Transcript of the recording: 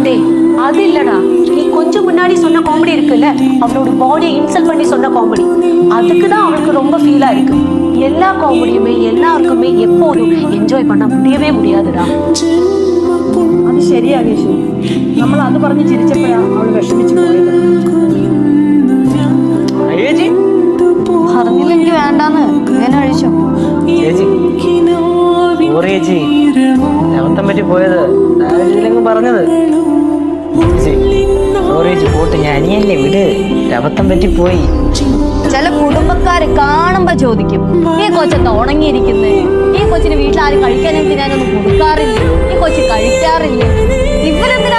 டேய் அது இல்லடா, நீ கொஞ்சம் முன்னாடி சொன்ன காமெடி இருக்குல்ல, அவளோட பாடியை இன்சல்ட் பண்ணி சொன்ன காமெடி, அதுக்கு தான் அவளுக்கு ரொம்ப ஃபீலா இருக்கு. எல்லா காமெடியுமே எல்லாருக்குமே எப்போதும் என்ஜாய் பண்ண முடியவே முடியாதுடா. അത് ശരിയാ കേശു, നമ്മൾ അത് പറഞ്ഞ് ചിരിച്ചപ്പോഴാണ് അവൾ വിഷമിച്ചു പോയത്. ചേച്ചി പറഞ്ഞില്ല എനിക്ക് വേണ്ടാന്ന്, ഇങ്ങനെ കഴിച്ചോ. ചേച്ചി സോറി ചേച്ചി, അബദ്ധം പറ്റി പോയത് രാവിലെ പറഞ്ഞത്. ചേച്ചി സോറി ചേച്ചി, പോട്ട് ഞാൻ അനിയല്ലേ, വിട്, അബദ്ധം പറ്റി പോയി. ചില കുടുംബക്കാര് കാണുമ്പോ ചോദിക്കും, ഈ കൊച്ചെന്താ ഉണങ്ങിയിരിക്കുന്നേ, ഈ കൊച്ചിന് വീട്ടിൽ ആരും കഴിക്കാനും തിന്നാനൊന്നും കൊടുക്കാറില്ലേ, ഈ കൊച്ചു കഴിക്കാറില്ലേ, ഇവരെന്തിനാ